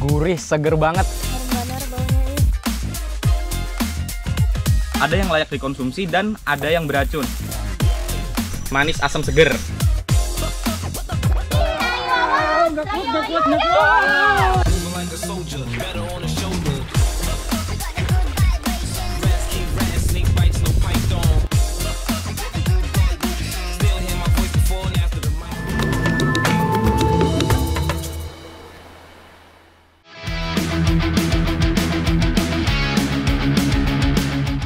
Gurih, seger banget. Benar baunya ih. Ada yang layak dikonsumsi dan ada yang beracun. Manis, asam, seger.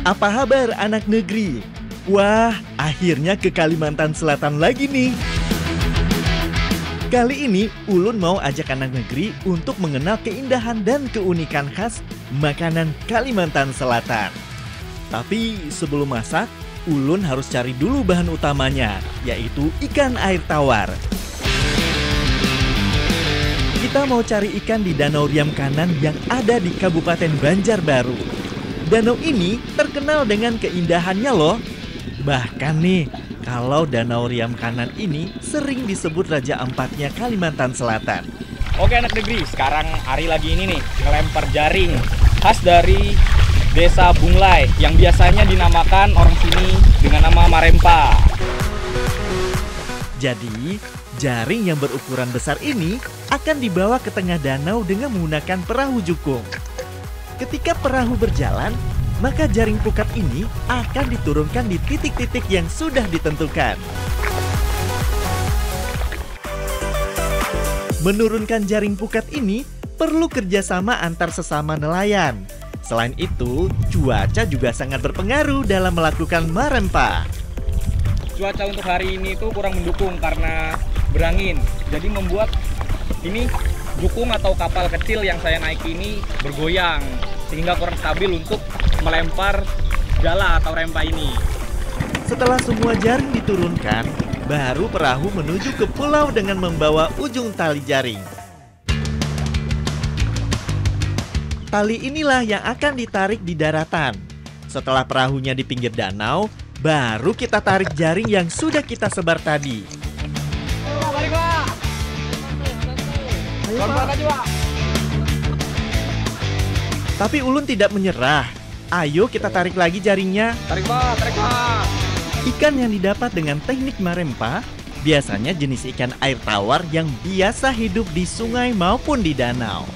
Apa kabar anak negeri? Wah, akhirnya ke Kalimantan Selatan lagi nih. Kali ini Ulun mau ajak anak negeri untuk mengenal keindahan dan keunikan khas makanan Kalimantan Selatan. Tapi sebelum masak, Ulun harus cari dulu bahan utamanya, yaitu ikan air tawar. Kita mau cari ikan di Danau Riam Kanan yang ada di Kabupaten Banjarbaru. Danau ini terkenal dengan keindahannya loh. Bahkan nih, kalau Danau Riam Kanan ini sering disebut Raja Ampatnya Kalimantan Selatan. Oke anak negeri, sekarang Ari lagi ini nih, ngelempar jaring khas dari Desa Bunglai yang biasanya dinamakan orang sini dengan nama Marempa. Jadi, jaring yang berukuran besar ini akan dibawa ke tengah danau dengan menggunakan perahu jukung. Ketika perahu berjalan, maka jaring pukat ini akan diturunkan di titik-titik yang sudah ditentukan. Menurunkan jaring pukat ini perlu kerjasama antar sesama nelayan. Selain itu, cuaca juga sangat berpengaruh dalam melakukan marempa. Cuaca untuk hari ini tuh kurang mendukung karena berangin. Jadi membuat ini jukung atau kapal kecil yang saya naiki ini bergoyang sehingga kurang stabil untuk melempar jala atau rempa ini. Setelah semua jaring diturunkan, baru perahu menuju ke pulau dengan membawa ujung tali jaring. Tali inilah yang akan ditarik di daratan. Setelah perahunya di pinggir danau, baru kita tarik jaring yang sudah kita sebar tadi. Tapi Ulun tidak menyerah. Ayo kita tarik lagi jaringnya. Tarik Pak, tarik Pak. Ikan yang didapat dengan teknik marempa biasanya jenis ikan air tawar yang biasa hidup di sungai maupun di danau.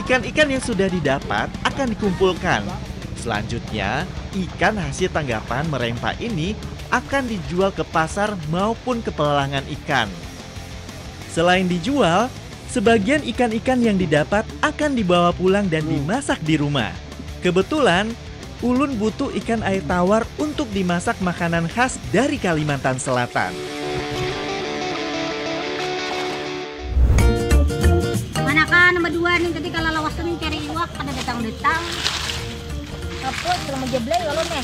Ikan-ikan yang sudah didapat akan dikumpulkan. Selanjutnya, ikan hasil tanggapan marempa ini akan dijual ke pasar maupun ke pelelangan ikan. Selain dijual, sebagian ikan-ikan yang didapat akan dibawa pulang dan dimasak di rumah. Kebetulan, Ulun butuh ikan air tawar untuk dimasak makanan khas dari Kalimantan Selatan. Manakan nomor 2 nih ketika lalawas nih cari iwak pada datang-datang. Kapot belum menjeblay kalau nih.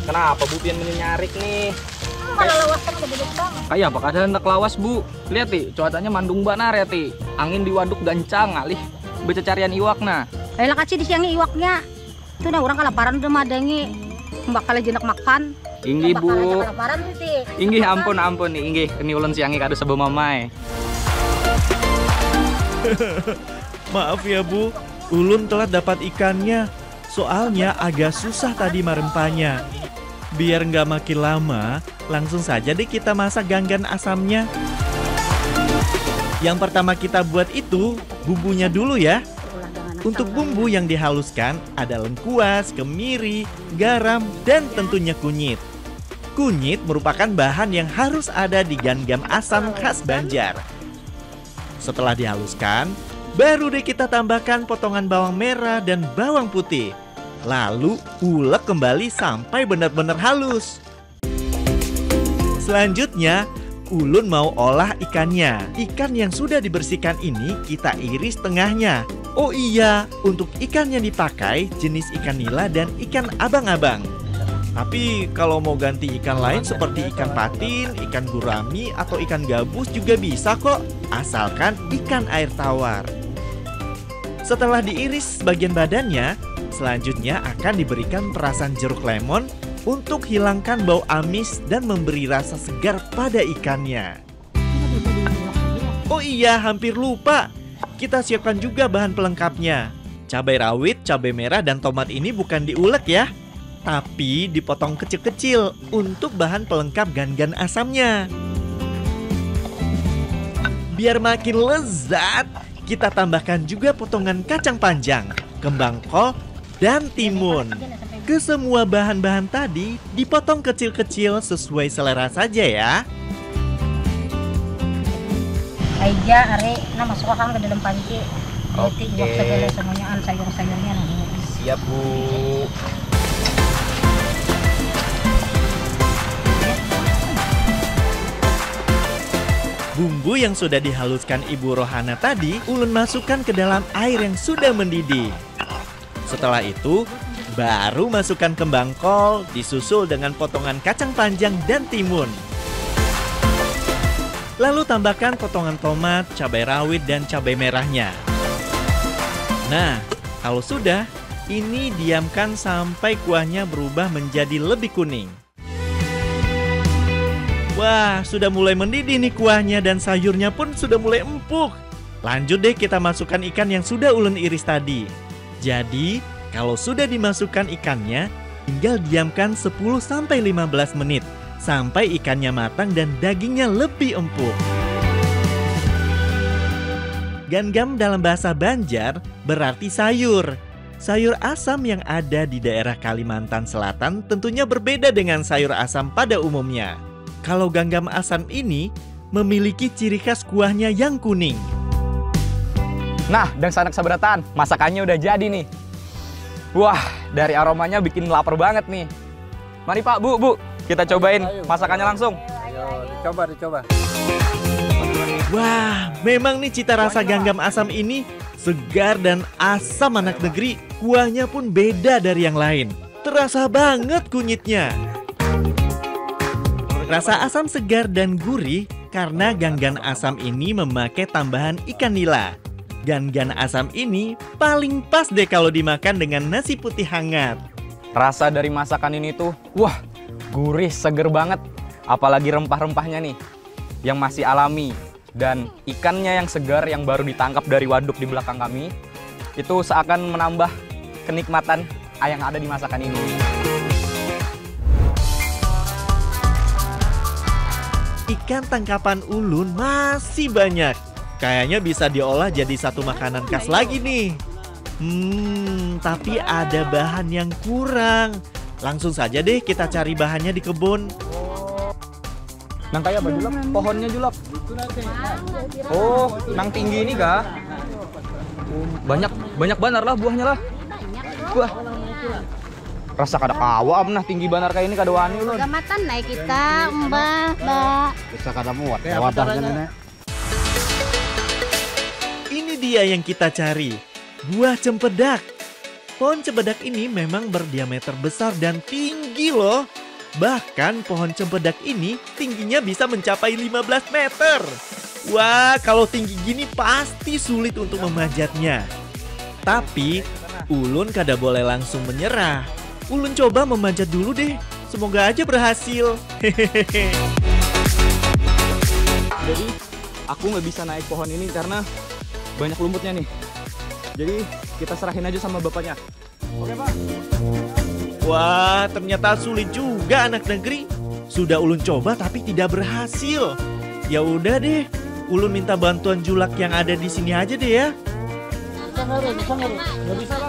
Kenapa Bu pian menyarik nih? Kalau lawas kan udah datang. Kayak apa kada hendak lawas Bu? Lihat ti, cuacanya mandung banar ya ti. Angin di waduk gancang alih bececarian iwak nah. Ayolah kasih di siangnya iwaknya. Itu nah orang kelaparan udah madengi. Bakal jenak makan. Inggi Bu. Kelaparan sih. Inggi ampun nih, inggi keni ulun siangi kado sebo mamai. Maaf ya Bu, Ulun telat dapat ikannya. Soalnya agak susah tadi marempanya. Biar nggak makin lama, langsung saja deh kita masak ganggan asamnya. Yang pertama kita buat itu bumbunya dulu ya. Untuk bumbu yang dihaluskan ada lengkuas, kemiri, garam, dan tentunya kunyit. Kunyit merupakan bahan yang harus ada di ganggan asam khas Banjar. Setelah dihaluskan, baru deh kita tambahkan potongan bawang merah dan bawang putih. Lalu ulek kembali sampai benar-benar halus. Selanjutnya, Ulun mau olah ikannya. Ikan yang sudah dibersihkan ini kita iris tengahnya. Oh iya, untuk ikan yang dipakai jenis ikan nila dan ikan abang-abang. Tapi kalau mau ganti ikan lain seperti ikan patin, ikan gurami, atau ikan gabus juga bisa kok. Asalkan ikan air tawar. Setelah diiris bagian badannya, selanjutnya akan diberikan perasan jeruk lemon untuk hilangkan bau amis dan memberi rasa segar pada ikannya. Oh iya, hampir lupa. kita siapkan juga bahan pelengkapnya. Cabai rawit, cabai merah, dan tomat ini bukan diulek ya, tapi dipotong kecil-kecil untuk bahan pelengkap gan-gan asamnya. Biar makin lezat, kita tambahkan juga potongan kacang panjang, kembang kol, dan timun. Kesemua bahan-bahan tadi dipotong kecil-kecil sesuai selera saja ya. Aja, are, nah masuk ke dalam panci. Oke. Buat segala semuanya sayur-sayurnya. Siap, Bu. Bumbu yang sudah dihaluskan Ibu Rohana tadi ulun masukkan ke dalam air yang sudah mendidih. Setelah itu, baru masukkan kembang kol, disusul dengan potongan kacang panjang dan timun. Lalu tambahkan potongan tomat, cabai rawit, dan cabai merahnya. Nah, kalau sudah, ini diamkan sampai kuahnya berubah menjadi lebih kuning. Wah, sudah mulai mendidih nih kuahnya dan sayurnya pun sudah mulai empuk. Lanjut deh kita masukkan ikan yang sudah ulun iris tadi. Jadi, kalau sudah dimasukkan ikannya, tinggal diamkan 10-15 menit sampai ikannya matang dan dagingnya lebih empuk. Gangam dalam bahasa Banjar berarti sayur. Sayur asam yang ada di daerah Kalimantan Selatan tentunya berbeda dengan sayur asam pada umumnya. Kalau gangam asam ini memiliki ciri khas kuahnya yang kuning. Nah, dan sanak sabratan, masakannya udah jadi nih. Wah, dari aromanya bikin lapar banget nih. Mari Pak, Bu, kita cobain masakannya langsung. Ayo, dicoba. Wah, memang nih cita rasa gangam asam ini segar dan asam anak negeri. Kuahnya pun beda dari yang lain. Terasa banget kunyitnya. Rasa asam segar dan gurih karena ganggan asam ini memakai tambahan ikan nila. Ganggan asam ini paling pas deh kalau dimakan dengan nasi putih hangat. Rasa dari masakan ini tuh, wah, gurih, seger banget. Apalagi rempah-rempahnya nih, yang masih alami. Dan ikannya yang segar yang baru ditangkap dari waduk di belakang kami, itu seakan menambah kenikmatan yang ada di masakan ini. Ikan tangkapan ulun masih banyak. Kayaknya bisa diolah jadi satu makanan khas lagi nih. Tapi ada bahan yang kurang. Langsung saja deh kita cari bahannya di kebun. Nang kayak apa julap? Pohonnya julap. Oh, nang tinggi ini kah? Banyak banar lah buahnya lah. Wah. Rasa kada kawa nah tinggi banar kayak ini kada wani ulun. Gamatan naik kita, Mbak. Bisa kada muat. Wadahnya nenek. Ini dia yang kita cari, buah cempedak. Pohon cempedak ini memang berdiameter besar dan tinggi loh. Bahkan pohon cempedak ini tingginya bisa mencapai 15 meter. Wah, kalau tinggi gini pasti sulit untuk memanjatnya. Tapi, ulun kada boleh langsung menyerah. Ulun coba memanjat dulu deh. Semoga aja berhasil. Hehehe. Jadi, aku nggak bisa naik pohon ini karena banyak lumutnya nih. Jadi, kita serahin aja sama bapaknya. Oke, Pak. Wah, ternyata sulit juga anak negeri. Sudah ulun coba tapi tidak berhasil. Ya udah deh, ulun minta bantuan julak yang ada di sini aja deh ya. Bisa nggak bisa bang,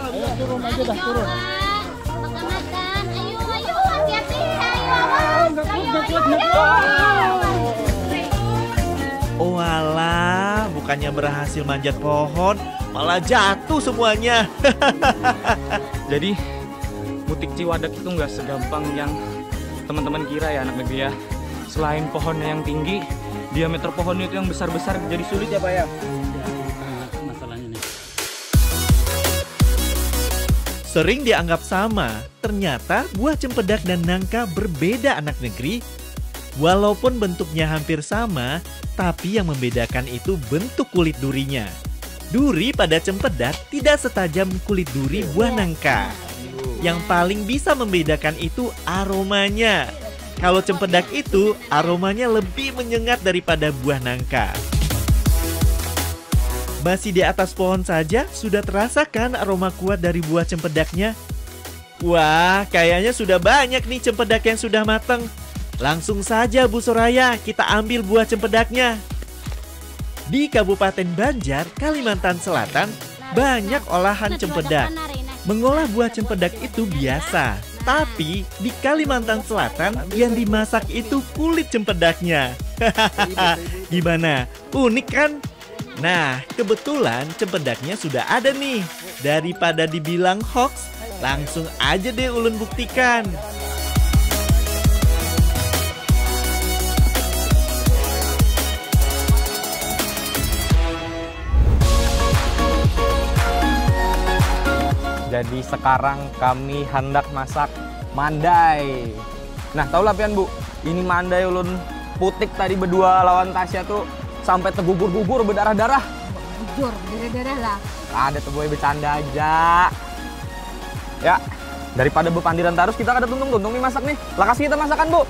ayo turun aja dah turun. Makan, ayo, hati-hati, ayo. Oh alah, bukannya berhasil manjat pohon, malah jatuh semuanya. Jadi, mutik ciwadak itu nggak segampang yang teman-teman kira ya anak negeri ya. Selain pohonnya yang tinggi, diameter pohonnya itu yang besar-besar jadi sulit ya Pak ya. Masalahnya nih. Sering dianggap sama, ternyata buah cempedak dan nangka berbeda anak negeri. Walaupun bentuknya hampir sama, tapi yang membedakan itu bentuk kulit durinya. Duri pada cempedak tidak setajam kulit duri buah nangka. Yang paling bisa membedakan itu aromanya. Kalau cempedak itu aromanya lebih menyengat daripada buah nangka. Masih di atas pohon saja sudah terasa kan aroma kuat dari buah cempedaknya? Wah, kayaknya sudah banyak nih cempedak yang sudah matang. Langsung saja Bu Soraya, kita ambil buah cempedaknya. Di Kabupaten Banjar, Kalimantan Selatan, banyak olahan cempedak. Mengolah buah cempedak itu biasa, tapi di Kalimantan Selatan yang dimasak itu kulit cempedaknya. Gimana? Unik kan? Nah, kebetulan cempedaknya sudah ada nih. Daripada dibilang hoax, langsung aja deh ulun buktikan. Jadi sekarang kami hendak masak mandai. Nah, tahu lah pian Bu, ini mandai ulun putik tadi berdua lawan Tasya tuh sampai tergugur-gugur berdarah-darah. Jujur, darah-darah lah. Ada tuh boy bercanda aja. Ya, daripada bepandiran terus kita ada tuntung-tuntung nih masak nih. Lah kasih kita masakan, Bu.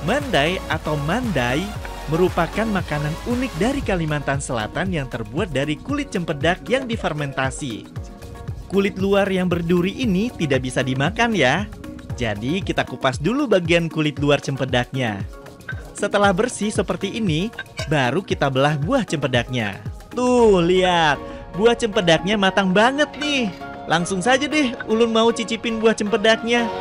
Mandai atau mandai merupakan makanan unik dari Kalimantan Selatan yang terbuat dari kulit cempedak yang difermentasi. Kulit luar yang berduri ini tidak bisa dimakan ya. Jadi kita kupas dulu bagian kulit luar cempedaknya. Setelah bersih seperti ini, baru kita belah buah cempedaknya. Tuh, lihat. Buah cempedaknya matang banget nih. Langsung saja deh, ulun mau cicipin buah cempedaknya.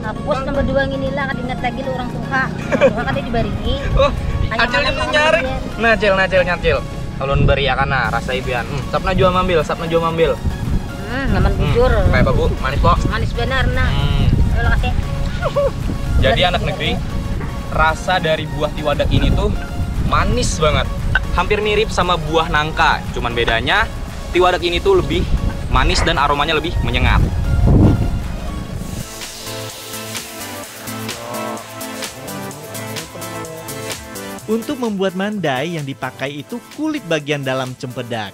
Hapus nomor 2 ini lah, ingat lagi lu orang Tuha. Orang Tuha katanya dibaringi. Oh, acilnya nyari. Nacil. Ulun beri akan rasa ibian. Sapna jua mambil. Naman bujur. Kayak apa, Bu? Manis kok. Manis benar nah. Kalau kasih. Jadi anak negeri, rasa dari buah tiwadak ini tuh manis banget. Hampir mirip sama buah nangka. Cuman bedanya tiwadak ini tuh lebih manis dan aromanya lebih menyengat. Untuk membuat mandai yang dipakai itu kulit bagian dalam cempedak.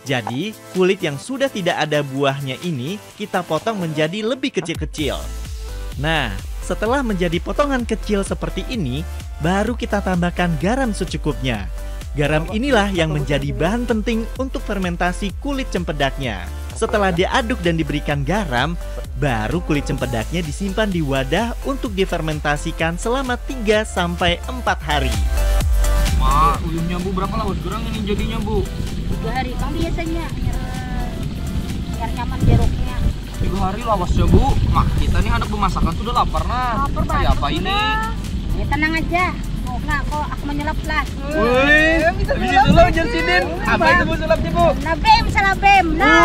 Jadi, kulit yang sudah tidak ada buahnya ini kita potong menjadi lebih kecil-kecil. Nah, setelah menjadi potongan kecil seperti ini, baru kita tambahkan garam secukupnya. Garam inilah yang menjadi bahan penting untuk fermentasi kulit cempedaknya. Setelah diaduk dan diberikan garam, baru kulit cempedaknya disimpan di wadah untuk difermentasikan selama 3-4 hari. Ma, ulunnya Bu berapa lawas gerang ini jadinya Bu? 3 hari, kan biasanya biar nyaman jeruknya. 3 hari lawasnya Bu. Mak, kita nih anak pemasakan sudah lapar nah. Lapar banget. Kayak apa ini? Ya tenang aja. Oh, enggak kok aku menyelap lah. Wih, bisa dulu Jelsidin. Apa itu Bu sulapnya Bu? Nabem, salabem. Nah,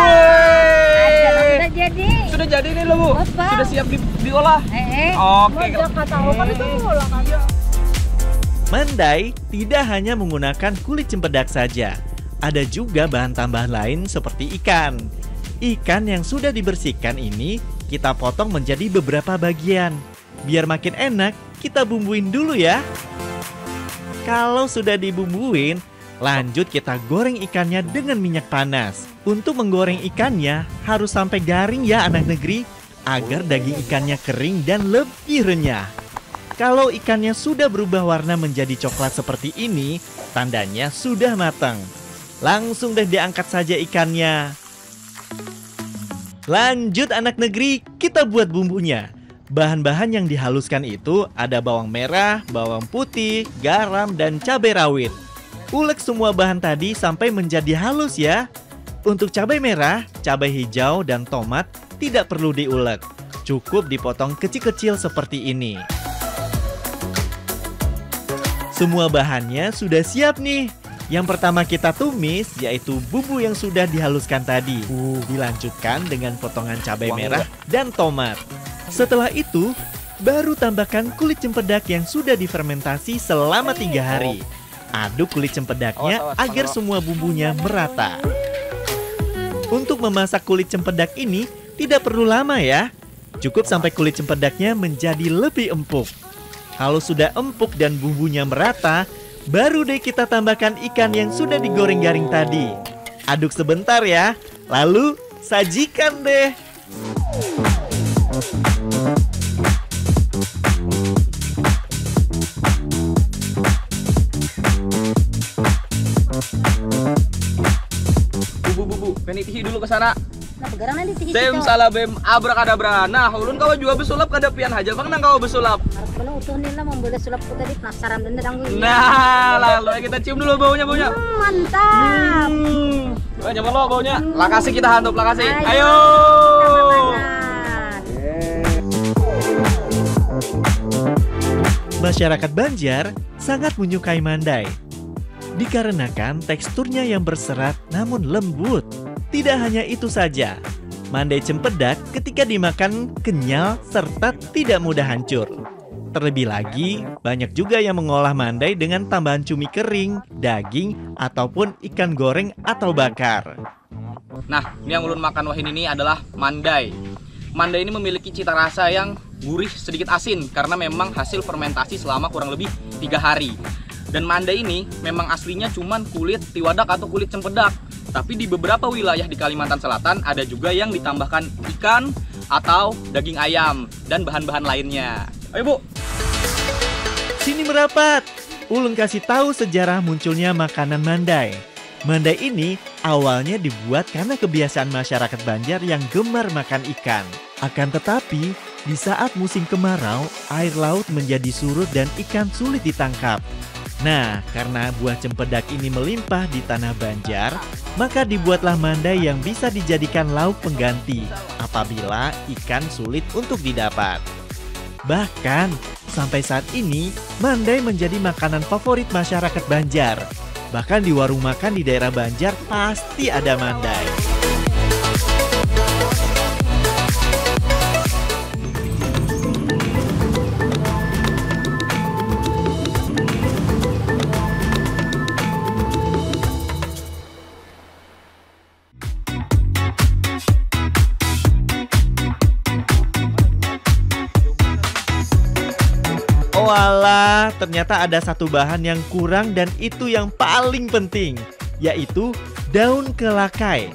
sudah jadi. Sudah jadi nih loh Bu. Apa? Sudah siap diolah. Oke. Kata kan itu ngolah kan. Mandai tidak hanya menggunakan kulit cempedak saja. Ada juga bahan tambahan lain seperti ikan. Ikan yang sudah dibersihkan ini kita potong menjadi beberapa bagian. Biar makin enak, kita bumbuin dulu ya. Kalau sudah dibumbuin, lanjut kita goreng ikannya dengan minyak panas. Untuk menggoreng ikannya harus sampai garing ya anak negeri, agar daging ikannya kering dan lebih renyah. Kalau ikannya sudah berubah warna menjadi coklat seperti ini, tandanya sudah matang. Langsung deh diangkat saja ikannya. Lanjut anak negeri, kita buat bumbunya. Bahan-bahan yang dihaluskan itu ada bawang merah, bawang putih, garam, dan cabai rawit. Ulek semua bahan tadi sampai menjadi halus ya. Untuk cabai merah, cabai hijau, dan tomat tidak perlu diulek. Cukup dipotong kecil-kecil seperti ini. Semua bahannya sudah siap nih. Yang pertama kita tumis yaitu bumbu yang sudah dihaluskan tadi. Dilanjutkan dengan potongan cabai merah dan tomat. Setelah itu, baru tambahkan kulit cempedak yang sudah difermentasi selama 3 hari. Aduk kulit cempedaknya agar semua bumbunya merata. Untuk memasak kulit cempedak ini tidak perlu lama ya. Cukup sampai kulit cempedaknya menjadi lebih empuk. Kalau sudah empuk dan bumbunya merata, baru deh kita tambahkan ikan yang sudah digoreng garing tadi. Aduk sebentar ya, lalu sajikan deh. sana. Nah, pegarang nanti tinggi Sem salabem abrakadabra. Nah, ulun kawa juga besulap kada pian haja bang nang kawa besulap. harus benar utuh nila memboleh sulapku tadi penasaran dan datang gue. Nah, lalu kita cium dulu baunya. Mantap. Nyaman lo baunya. Lakasi kita hantup lakasi. Ayo. Masyarakat Banjar sangat menyukai mandai. Dikarenakan teksturnya yang berserat namun lembut. Tidak hanya itu saja, mandai cempedak ketika dimakan kenyal serta tidak mudah hancur. Terlebih lagi, banyak juga yang mengolah mandai dengan tambahan cumi kering, daging, ataupun ikan goreng atau bakar. Nah, ini yang ulun makan wahin ini adalah mandai. Mandai ini memiliki cita rasa yang gurih sedikit asin karena memang hasil fermentasi selama kurang lebih 3 hari. Dan mandai ini memang aslinya cuman kulit tiwadak atau kulit cempedak. Tapi di beberapa wilayah di Kalimantan Selatan ada juga yang ditambahkan ikan atau daging ayam dan bahan-bahan lainnya. Ayo Bu. Sini merapat, ulun kasih tahu sejarah munculnya makanan mandai. Mandai ini awalnya dibuat karena kebiasaan masyarakat Banjar yang gemar makan ikan. Akan tetapi, di saat musim kemarau, air laut menjadi surut dan ikan sulit ditangkap. Nah, karena buah cempedak ini melimpah di tanah Banjar, maka dibuatlah mandai yang bisa dijadikan lauk pengganti apabila ikan sulit untuk didapat. Bahkan, sampai saat ini, mandai menjadi makanan favorit masyarakat Banjar. Bahkan di warung makan di daerah Banjar pasti ada mandai. Walah, ternyata ada satu bahan yang kurang dan itu yang paling penting, yaitu daun kelakai.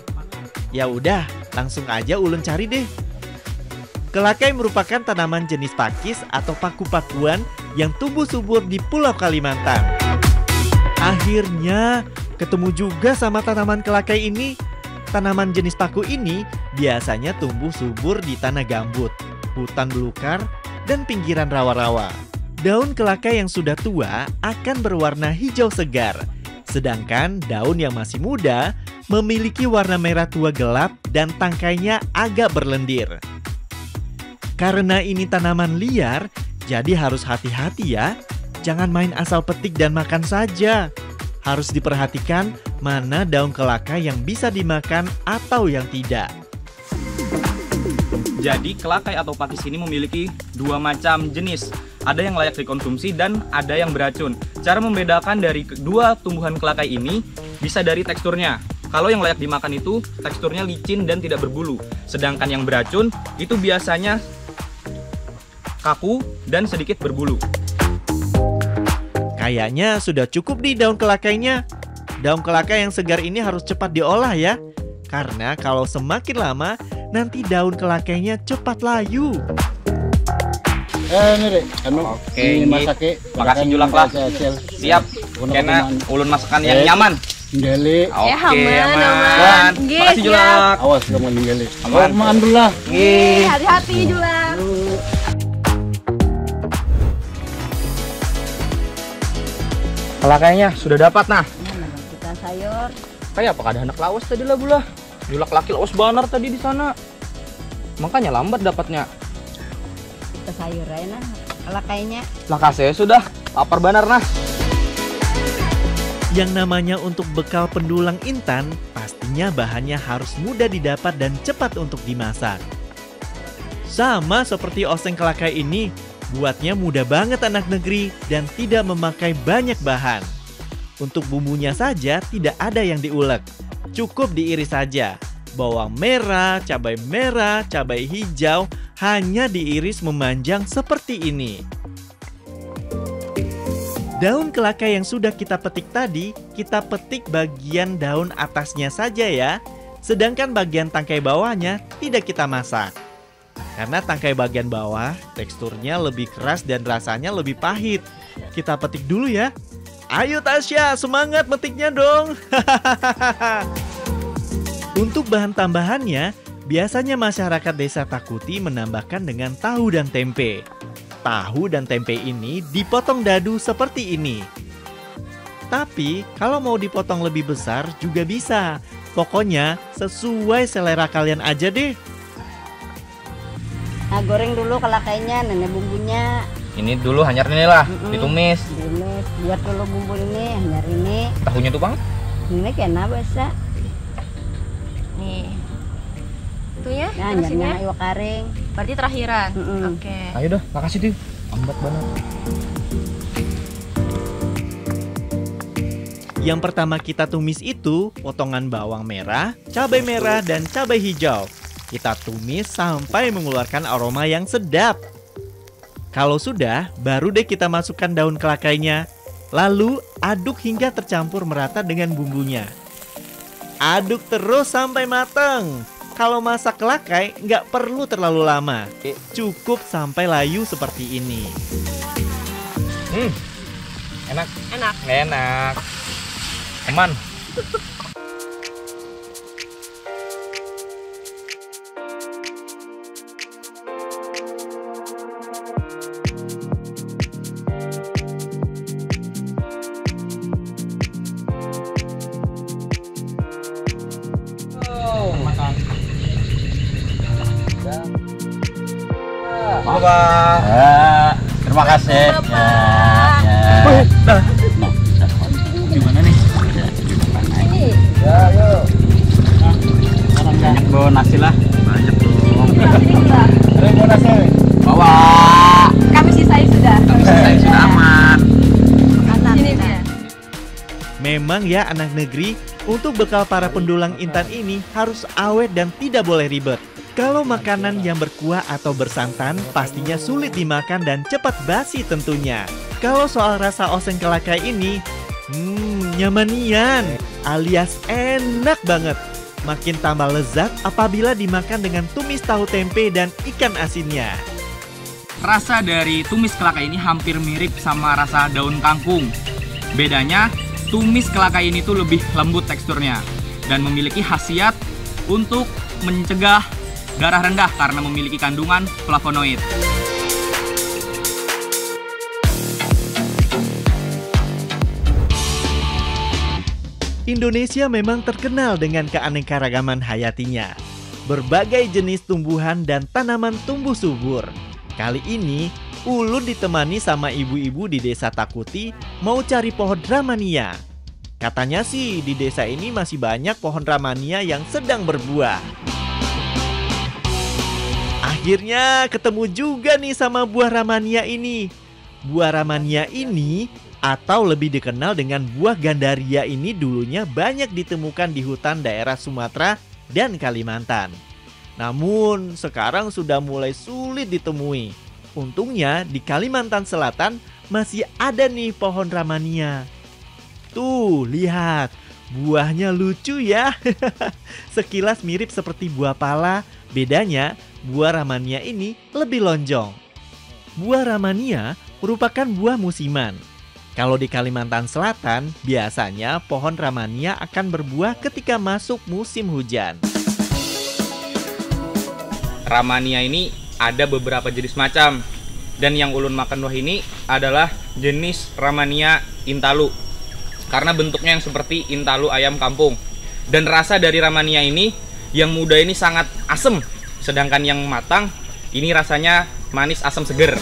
Ya udah, langsung aja ulun cari deh. Kelakai merupakan tanaman jenis pakis atau paku-pakuan yang tumbuh subur di Pulau Kalimantan. Akhirnya ketemu juga sama tanaman kelakai ini. Tanaman jenis paku ini biasanya tumbuh subur di tanah gambut, hutan belukar, dan pinggiran rawa-rawa. Daun kelakai yang sudah tua akan berwarna hijau segar, sedangkan daun yang masih muda memiliki warna merah tua gelap dan tangkainya agak berlendir. Karena ini tanaman liar, jadi harus hati-hati ya. Jangan main asal petik dan makan saja. Harus diperhatikan mana daun kelakai yang bisa dimakan atau yang tidak. Jadi kelakai atau pakis ini memiliki 2 macam jenis. Ada yang layak dikonsumsi dan ada yang beracun. Cara membedakan dari kedua tumbuhan kelakai ini bisa dari teksturnya. Kalau yang layak dimakan itu teksturnya licin dan tidak berbulu. Sedangkan yang beracun itu biasanya kaku dan sedikit berbulu. Kayaknya sudah cukup nih daun kelakainya. Daun kelakai yang segar ini harus cepat diolah ya. Karena kalau semakin lama, nanti daun kelakainya cepat layu. Ini deh, Oke, ini masake. makasih julak lah. Siap, karena ulun masakan yang nyaman. Gali. Oke, aman. Makasih julak. Awas kamu gali. Aman. Aman dulu lah. Hati-hati Julak. Kelakainya sudah dapat nah. Kita sayur. Kayak apa ada anak lawas tadi lah bulah. Julak laki lawas banar tadi di sana. Makanya lambat dapatnya. Kita sayur aja nah. Kelakainya. Lah saya sudah lapar banar nah. Yang namanya untuk bekal pendulang intan, pastinya bahannya harus mudah didapat dan cepat untuk dimasak. Sama seperti oseng kelakai ini, buatnya mudah banget anak negeri dan tidak memakai banyak bahan. Untuk bumbunya saja tidak ada yang diulek, cukup diiris saja. Bawang merah, cabai hijau, hanya diiris memanjang seperti ini. Daun kelakai yang sudah kita petik tadi, kita petik bagian daun atasnya saja ya. Sedangkan bagian tangkai bawahnya tidak kita masak. Karena tangkai bagian bawah teksturnya lebih keras dan rasanya lebih pahit. Kita petik dulu ya. Ayo Tasya, semangat metiknya dong. Untuk bahan tambahannya, biasanya masyarakat desa Takuti menambahkan dengan tahu dan tempe. Tahu dan tempe ini dipotong dadu seperti ini. Tapi kalau mau dipotong lebih besar juga bisa. Pokoknya sesuai selera kalian aja deh. Nah, goreng dulu kalakainya, nenek bumbunya. Ini dulu hanyar ini lah, ditumis. Ditumis, buat dulu bumbu ini, hanyar ini. Tahunya tuh bang? Ini kena biasa. Nih. Itu ya, Nah, hanyarnya iwak karing. berarti terakhiran. Mm-mm. Oke. Ayo dah, makasih tuh. Lambat banget. Yang pertama kita tumis itu potongan bawang merah, cabai merah, dan cabai hijau. Kita tumis sampai mengeluarkan aroma yang sedap. Kalau sudah, baru deh kita masukkan daun kelakainya. Lalu aduk hingga tercampur merata dengan bumbunya. Aduk terus sampai matang. Kalau masak kelakai nggak perlu terlalu lama. Cukup sampai layu seperti ini. Enak. Enak. Enak. Aman. Ya, terima kasih. Gimana nih? Ya, yuk. Banyak bawa nasi lah. Banyak dong. Terima kasih. Bawa. Kami sisain sudah. Saya sudah aman. Sini biar. Memang ya anak negeri, untuk bekal para pendulang intan ini harus awet dan tidak boleh ribet. Kalau makanan yang berkuah atau bersantan pastinya sulit dimakan dan cepat basi tentunya. Kalau soal rasa oseng kelakai ini, nyamanian alias enak banget. Makin tambah lezat apabila dimakan dengan tumis tahu tempe dan ikan asinnya. Rasa dari tumis kelakai ini hampir mirip sama rasa daun kangkung. Bedanya, tumis kelakai ini tuh lebih lembut teksturnya dan memiliki khasiat untuk mencegah darah rendah karena memiliki kandungan flavonoid. Indonesia memang terkenal dengan keanekaragaman hayatinya. Berbagai jenis tumbuhan dan tanaman tumbuh subur. Kali ini, Ulun ditemani sama ibu-ibu di desa Takuti mau cari pohon ramania. Katanya sih di desa ini masih banyak pohon ramania yang sedang berbuah. Akhirnya ketemu juga nih sama buah ramania ini. Buah ramania ini atau lebih dikenal dengan buah gandaria ini dulunya banyak ditemukan di hutan daerah Sumatera dan Kalimantan. Namun sekarang sudah mulai sulit ditemui. Untungnya di Kalimantan Selatan masih ada nih pohon ramania. Tuh, lihat. Buahnya lucu ya. Sekilas mirip seperti buah pala. Bedanya, buah ramania ini lebih lonjong. Buah ramania merupakan buah musiman. Kalau di Kalimantan Selatan, biasanya pohon ramania akan berbuah ketika masuk musim hujan. Ramania ini ada beberapa jenis macam. Dan yang Ulun makan wah ini adalah jenis Ramania Intalu. Karena bentuknya yang seperti intalu ayam kampung. Dan rasa dari Ramania ini, yang muda ini sangat asem. Sedangkan yang matang, ini rasanya manis asam seger.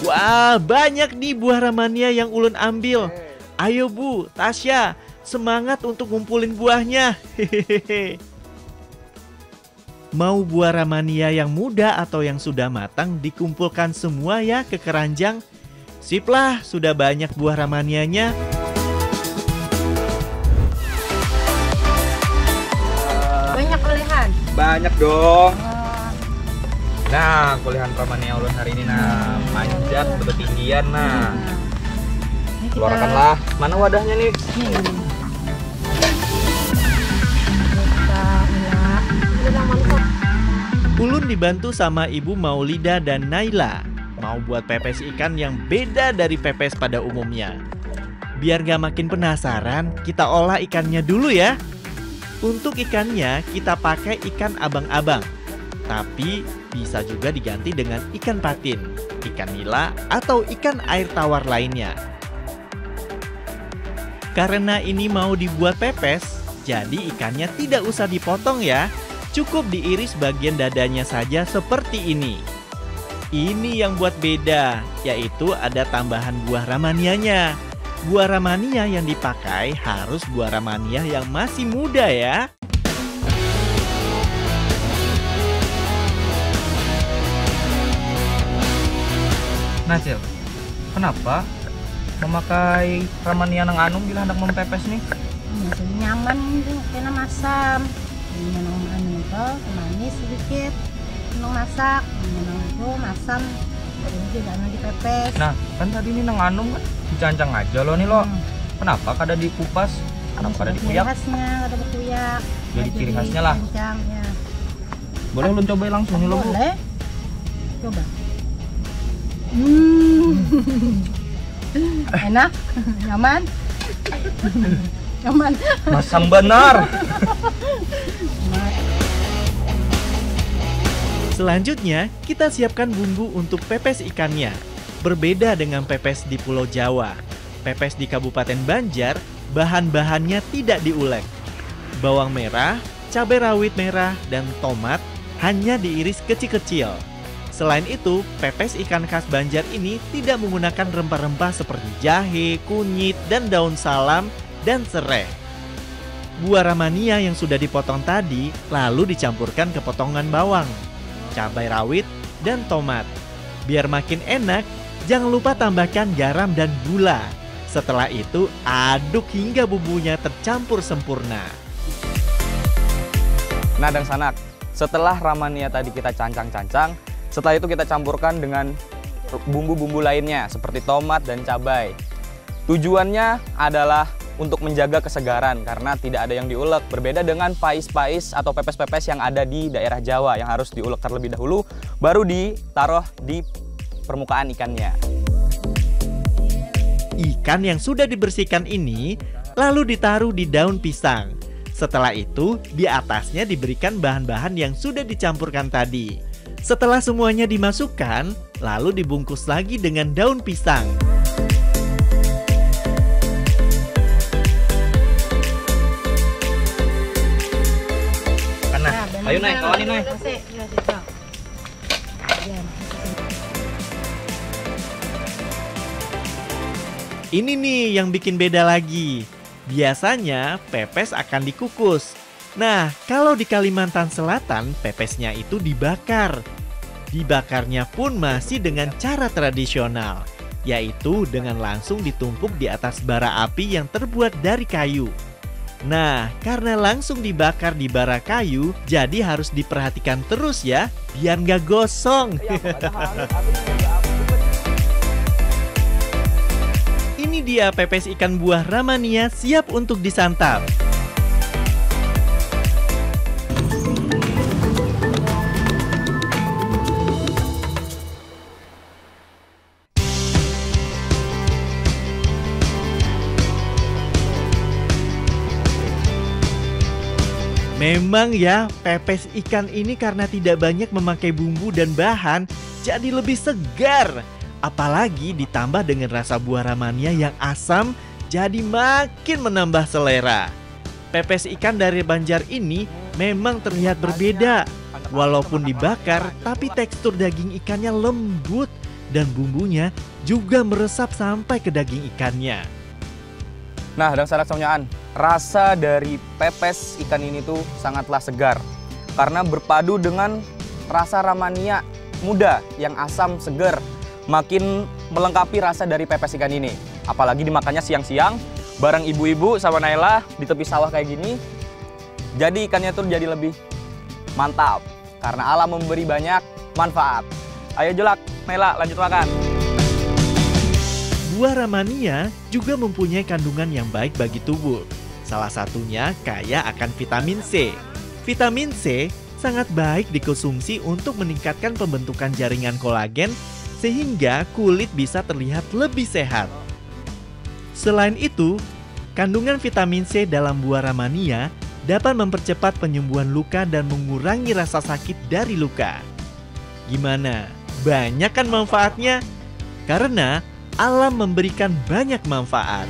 Wah, banyak nih buah ramania yang Ulun ambil. Ayo Bu, Tasya, semangat untuk ngumpulin buahnya. Hehehe. Mau buah ramania yang muda atau yang sudah matang dikumpulkan semua ya ke keranjang. Sip lah, sudah banyak buah ramanianya. Banyak olehan. Banyak dong. Nah, kuliahan Ramania Ulun hari ini nah, manjat bertinggian nah. Keluarkanlah. Mana wadahnya nih? Ulun dibantu sama Ibu Maulida dan Naila. Mau buat pepes ikan yang beda dari pepes pada umumnya. Biar gak makin penasaran, kita olah ikannya dulu ya. Untuk ikannya kita pakai ikan abang-abang, tapi bisa juga diganti dengan ikan patin, ikan nila, atau ikan air tawar lainnya. Karena ini mau dibuat pepes, jadi ikannya tidak usah dipotong ya. Cukup diiris bagian dadanya saja seperti ini. Ini yang buat beda, yaitu ada tambahan buah ramanianya. Buah ramania yang dipakai harus buah ramania yang masih muda ya. Nah Cil, kenapa memakai ramania nang anum bila hendak mempepes nih? Masih nyaman kena masam. Menang anu itu manis sedikit. Menang masak, menang itu masam. Ini juga anu dipepes. Nah, kan tadi ini nang anum kan dicancang aja lo nih lo. Kenapa kada dikupas? Kenapa kada dikuyak? Ciri khasnya, kada berkuyak. Jadi ciri khasnya lah. Cancang, ya. Boleh ulun cobain langsung nih lo Bu. Boleh. Coba. Enak, nyaman. Nyaman. Masam benar. Selanjutnya, kita siapkan bumbu untuk pepes ikannya. Berbeda dengan pepes di Pulau Jawa. Pepes di Kabupaten Banjar, bahan-bahannya tidak diulek. Bawang merah, cabai rawit merah, dan tomat hanya diiris kecil-kecil. Selain itu, pepes ikan khas Banjar ini tidak menggunakan rempah-rempah seperti jahe, kunyit, dan daun salam, dan serai. Buah ramania yang sudah dipotong tadi lalu dicampurkan ke potongan bawang, cabai rawit, dan tomat. Biar makin enak, jangan lupa tambahkan garam dan gula. Setelah itu, aduk hingga bumbunya tercampur sempurna. Nah dan sanak, setelah ramania tadi kita cancang-cancang, setelah itu kita campurkan dengan bumbu-bumbu lainnya seperti tomat dan cabai. Tujuannya adalah untuk menjaga kesegaran karena tidak ada yang diulek. Berbeda dengan pais-pais atau pepes-pepes yang ada di daerah Jawa yang harus diulek terlebih dahulu, baru ditaruh di permukaan ikannya. Ikan yang sudah dibersihkan ini lalu ditaruh di daun pisang. Setelah itu, di atasnya diberikan bahan-bahan yang sudah dicampurkan tadi. Setelah semuanya dimasukkan, lalu dibungkus lagi dengan daun pisang. Nah, ayo naik, kawanin naik. Ini nih yang bikin beda lagi. Biasanya pepes akan dikukus. Nah, kalau di Kalimantan Selatan, pepesnya itu dibakar. Dibakarnya pun masih dengan cara tradisional, yaitu dengan langsung ditumpuk di atas bara api yang terbuat dari kayu. Nah, karena langsung dibakar di bara kayu, jadi harus diperhatikan terus ya, biar nggak gosong. Ini dia pepes ikan buah ramania siap untuk disantap. Memang ya, pepes ikan ini karena tidak banyak memakai bumbu dan bahan, jadi lebih segar. Apalagi ditambah dengan rasa buah ramania yang asam, jadi makin menambah selera. Pepes ikan dari Banjar ini memang terlihat berbeda. Walaupun dibakar, tapi tekstur daging ikannya lembut dan bumbunya juga meresap sampai ke daging ikannya. Nah, dan sanak saudaan, rasa dari pepes ikan ini tuh sangatlah segar karena berpadu dengan rasa ramania muda yang asam segar, makin melengkapi rasa dari pepes ikan ini. Apalagi dimakannya siang-siang bareng ibu-ibu sama Naila di tepi sawah kayak gini. Jadi ikannya tuh jadi lebih mantap karena alam memberi banyak manfaat. Ayo Julak, Naila lanjut makan. Buah ramania juga mempunyai kandungan yang baik bagi tubuh. Salah satunya kaya akan vitamin C. Vitamin C sangat baik dikonsumsi untuk meningkatkan pembentukan jaringan kolagen sehingga kulit bisa terlihat lebih sehat. Selain itu, kandungan vitamin C dalam buah ramania dapat mempercepat penyembuhan luka dan mengurangi rasa sakit dari luka. Gimana? Banyak kan manfaatnya? Karena alam memberikan banyak manfaat.